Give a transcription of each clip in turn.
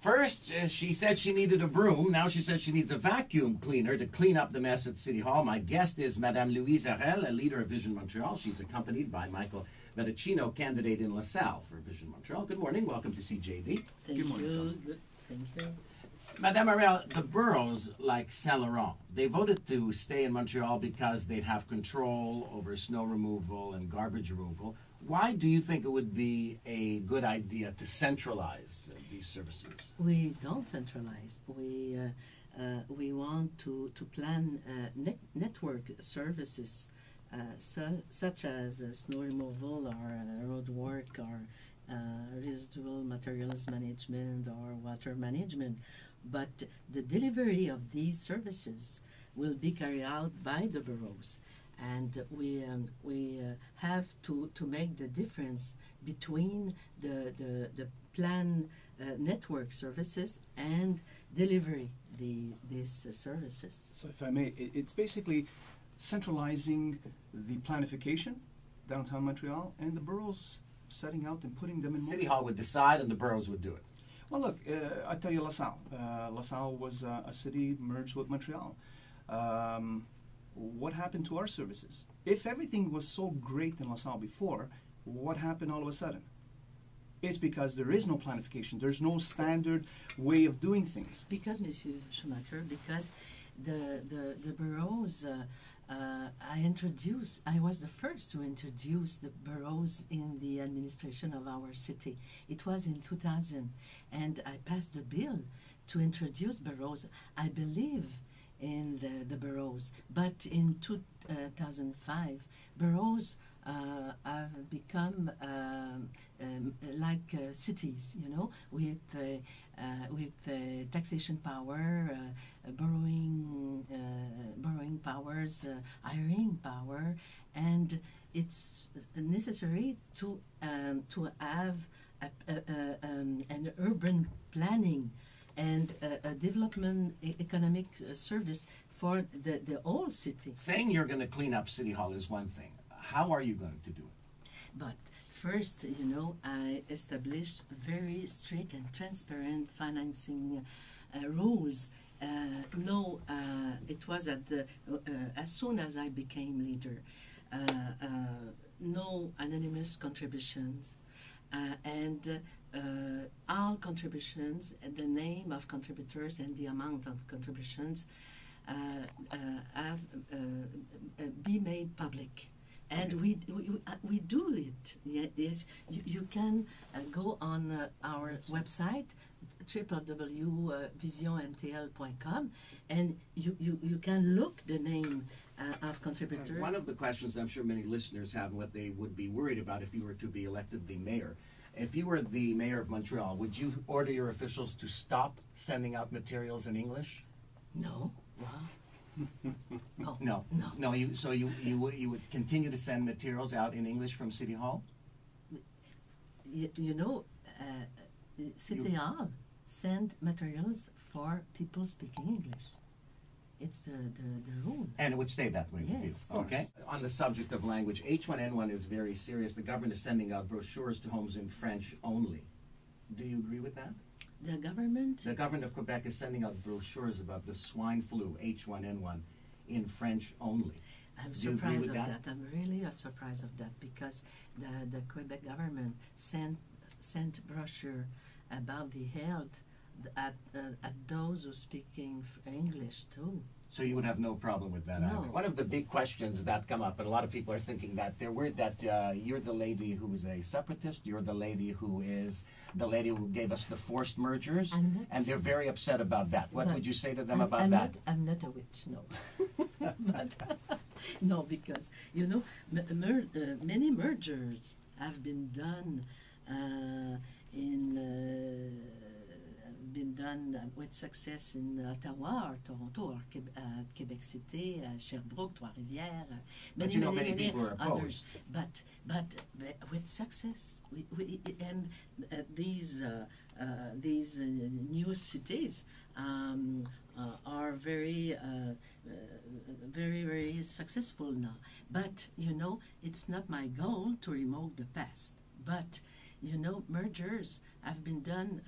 First, she said she needed a broom. Now she says she needs a vacuum cleaner to clean up the mess at City Hall. My guest is Madame Louise Harel, a leader of Vision Montreal. She's accompanied by Michael Medicino, candidate in LaSalle for Vision Montreal. Good morning. Welcome to CJAD. Good morning. Good. Thank you. Madame Harel, the boroughs like Saint Laurent, they voted to stay in Montreal because they'd have control over snow removal and garbage removal. Why do you think it would be a good idea to centralize these services? We don't centralize. We want to plan network services such as snow removal or road work or residual materials management or water management. But the delivery of these services will be carried out by the boroughs. And we have to make the difference between the plan network services and delivery these services. So if I may, it's basically centralizing the planification downtown Montreal and the boroughs setting out and putting them in motion. City Hall would decide and the boroughs would do it. Well, look, I tell you, LaSalle. LaSalle was a city merged with Montreal. What happened to our services? If everything was so great in LaSalle before, what happened all of a sudden? It's because there is no planification. There's no standard way of doing things. Because, Monsieur Schnurmacher, because the boroughs, I was the first to introduce the boroughs in the administration of our city. It was in 2000, and I passed the bill to introduce boroughs. I believe in the boroughs, but in 2005, boroughs have become like cities, you know, with taxation power, borrowing powers, hiring power, and it's necessary to have an urban planning and a development economic service for the whole city. Saying you're going to clean up City Hall is one thing. How are you going to do it? But first, you know, I established very strict and transparent financing rules. It was as soon as I became leader. No anonymous contributions. And all contributions, the name of contributors and the amount of contributions have be made public. And we do it. Yes, you can go on our website, www.visionmtl.com, and you can look the name of contributors. One of the questions I'm sure many listeners have, and what they would be worried about if you were to be elected the mayor. If you were the mayor of Montreal, would you order your officials to stop sending out materials in English? No. Well, No. You would continue to send materials out in English from City Hall? You know, City Hall send materials for people speaking English. It's the rule. And it would stay that way with Yes. you. Okay. On the subject of language, H1N1 is very serious. The government is sending out brochures to homes in French only. Do you agree with that? The government? The government of Quebec is sending out brochures about the swine flu, H1N1, in French only. I'm Do you agree surprised with of that? that. I'm really surprised of that because the Quebec government sent brochure about the health at those who speaking English too. So you would have no problem with that No. either. One of the big questions that come up, and a lot of people are thinking that they're worried that you're the lady who is a separatist, you're the lady who gave us the forced mergers, I'm not. and they're very upset about that. What But would you say to them I'm about that? I'm not a witch, no. But, no, because, you know, many mergers have been done with success in Ottawa or Toronto or Quebec City, Sherbrooke, Trois-Rivières, But you know many people are opposed. But with success, these new cities are very successful now. But you know, it's not my goal to remove the past. But you know, mergers have been done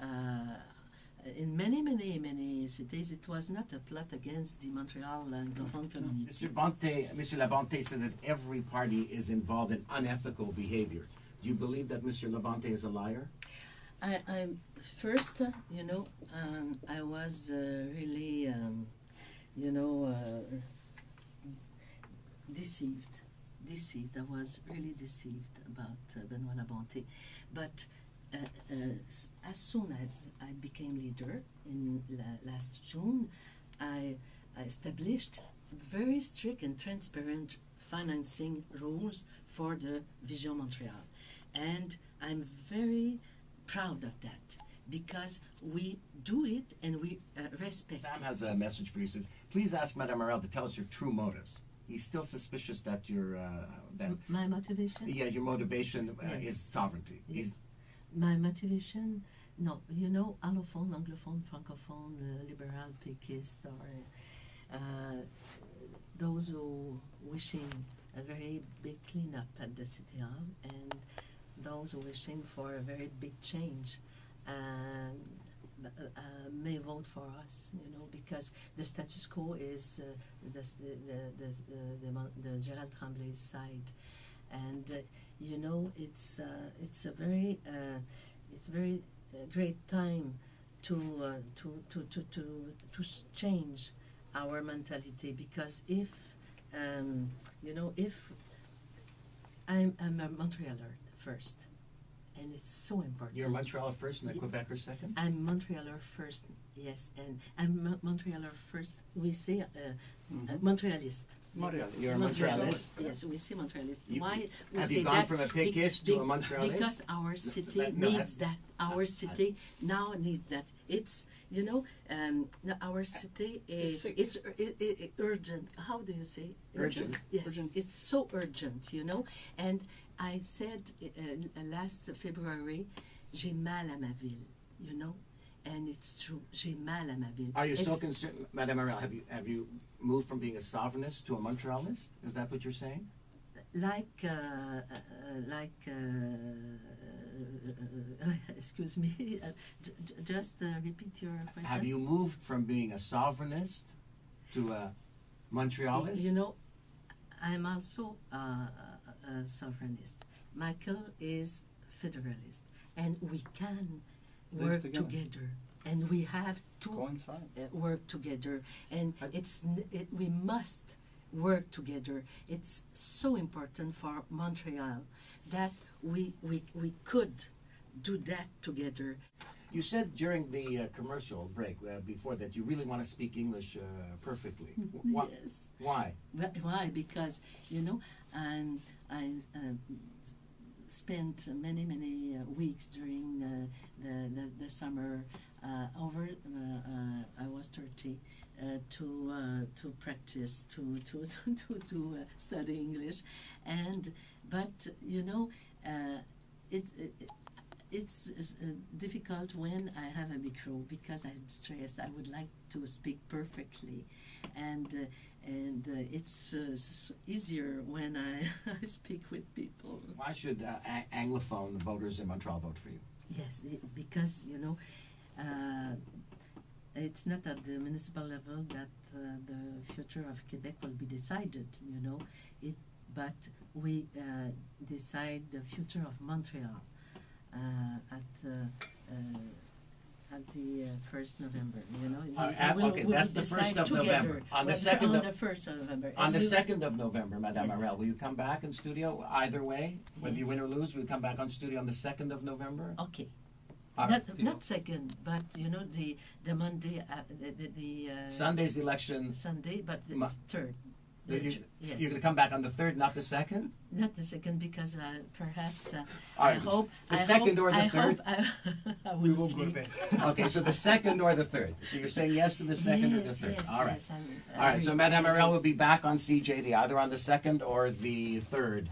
in many cities, it was not a plot against the Montreal Anglophone community. Mr. Labonte said that every party is involved in unethical behavior. Do you believe that Mr. Labonte is a liar? I first, I was really, deceived. I was really deceived about Benoit Labonte. But as soon as I became leader in last June, I established very strict and transparent financing rules for the Vision Montreal. And I'm very proud of that because we do it and we respect Sam has a message for you. He says, please ask Madame Harel to tell us your true motives. He's still suspicious that your my motivation? Yeah, your motivation Yes. is sovereignty. Yes. My motivation, no, allophone, anglophone, francophone, liberal, péquiste, or those who wishing a very big cleanup at the City Hall, and those who wishing for a very big change, may vote for us, because the status quo is the Gérald Tremblay's side, and it's a very great time to change our mentality, because if I'm a Montrealer first, and it's so important. You're a Montrealer first and a Quebecer second? I'm Montrealer first, yes, and I'm Montrealer first. We say Montrealist. Montrealist. You're a Montrealist? Yes, we say Montrealist. You- Why we have say you gone that? from a Péquiste to a Montrealist? Because our city no, needs that. Our city now needs that. It's our city is sick. it's urgent. How do you say Urgent. Yes, Urgent. it's so urgent, And I said last February, j'ai mal à ma ville, and it's true. J'ai mal à ma ville. Are you so It's- concerned, Madame Harel, have you moved from being a sovereignist to a Montrealist? Is that what you're saying? Excuse me, just repeat your question. Have you moved from being a sovereignist to a Montrealist? I'm also a sovereignist. Michael is federalist, and we can Live work together. together, and we have to Coincide. work together, and we must work together. It's so important for Montreal that we could do that together. You said during the commercial break before that you really want to speak English perfectly. Yes. Why? Why? Because I spent many weeks during the summer. I was 30 to practice to study English, but it's difficult when I have a micro because I'm stressed. I would like to speak perfectly, and it's easier when I speak with people. Why should Anglophone voters in Montreal vote for you? Yes, because it's not at the municipal level that the future of Quebec will be decided. But we decide the future of Montreal at the 1st November. Okay, that's the 1st of November. On the 2nd on of the 1st of November. on the And 2nd of November, Madame Yes. Harel, will you come back in studio either way, whether you win or lose? Will you come back on studio on the 2nd of November? Okay. All Not, right. not second, but the Monday, the Sunday's the election. Sunday, but the Mo- third. You're Yes. going to come back on the 3rd, not the 2nd? Not the second, because perhaps All I right, hope the I second hope, or the I third? Hope I We will won't go to sleep. bed. Okay, so the 2nd or the 3rd. So you're saying yes to the 2nd or the 3rd. Yes, All right. yes, All right, so agree. Madame Harel will be back on CJAD either on the 2nd or the 3rd.